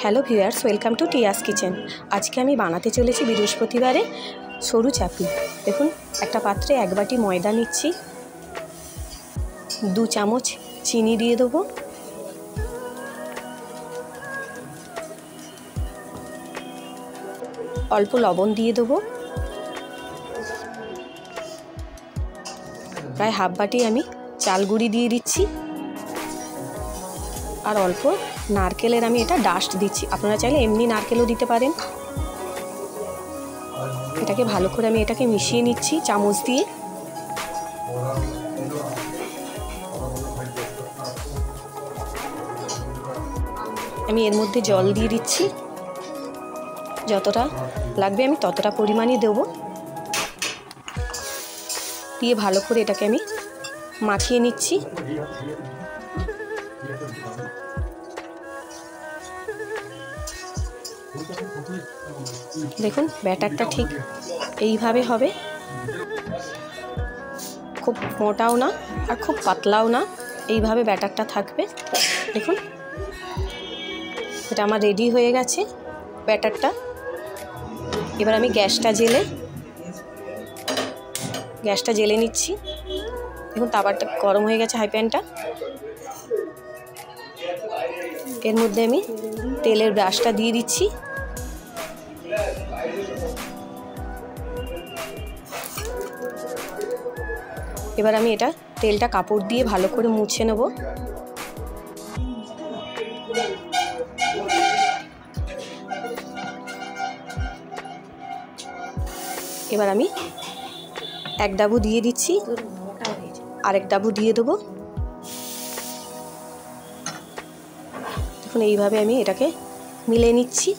Hello viewers, welcome to টিয়াস kitchen. আজকে আমি বানাতে চলেছি বৃহস্পতিবারে সরু চাকলি। দেখুন, একটা পাত্রে 1 বাটি ময়দা নিচ্ছি, 2 চামচ চিনি দিয়ে দেবো, অল্প লবণ দিয়ে দেবো, প্রায় হাফ বাটি আমি চাল গুঁড়ি দিয়ে দিচ্ছি, আর অল্প নারকেলের আমি এটা ডাস্ট দিচ্ছি। আপনারা চাইলে এমনি নারকেলও দিতে পারেন। এটাকে ভালো করে আমি এটাকে মিশিয়ে নিচ্ছি চামচ দিয়ে। আমি এর মধ্যে জল দিয়ে দিচ্ছি, যতটা লাগবে আমি ততটা পরিমাণই দেবো। দিয়ে ভালো করে এটাকে আমি মাখিয়ে নিচ্ছি। দেখুন, ব্যাটারটা ঠিক এইভাবে হবে, খুব মোটাও না আর খুব পাতলাও না, এইভাবে ব্যাটারটা থাকবে। দেখুন, এটা আমার রেডি হয়ে গেছে ব্যাটারটা। এবার আমি গ্যাসটা জেলে নিচ্ছি। দেখুন, তাওয়াটা গরম হয়ে গেছে, হাই প্যানটা। এর মধ্যে আমি তেলের ব্রাশটা দিয়ে দিচ্ছি। এবার আমি এটা তেলটা কাপড় দিয়ে ভালো করে মুছে নেব। এবার আমি 1 ডাবু দিয়ে দিচ্ছি, আরেক ডাবু দিয়ে দেবো। দেখুন, এইভাবে আমি এটাকে মিলিয়ে নিচ্ছি।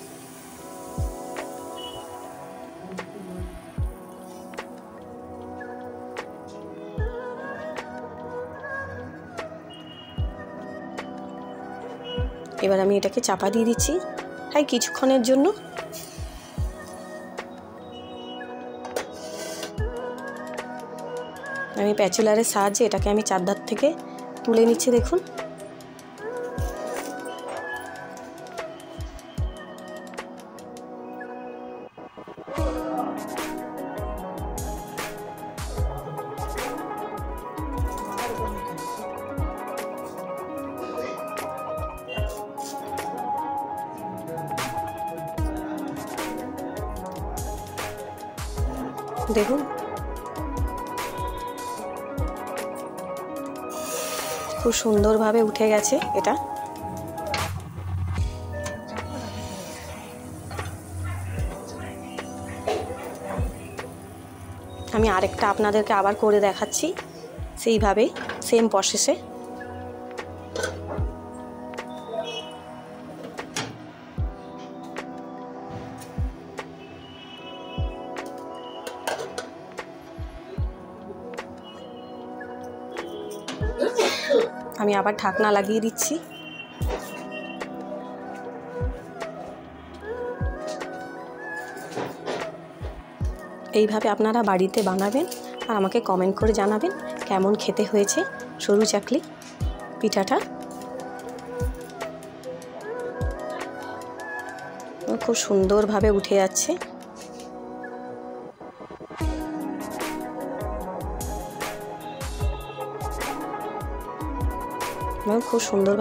এবার আমি এটাকে চাপা দিয়ে দিচ্ছি কিছুক্ষণের জন্য। আমি প্যাচুলারের সাহায্যে এটাকে আমি চারধার থেকে তুলে নিচ্ছি। দেখুন, দেখুন খুব সুন্দরভাবে উঠে গেছে এটা। আমি আরেকটা আপনাদেরকে আবার করে দেখাচ্ছি, সেইভাবে সেম প্রসেসে। আমি আবার ঢাকনা লাগিয়ে দিচ্ছি। এইভাবে আপনারা বাড়িতে বানাবেন আর আমাকে কমেন্ট করে জানাবেন কেমন খেতে হয়েছে সরু চাকলি পিঠাটা। খুব সুন্দরভাবে উঠে যাচ্ছে। খুব সুন্দর।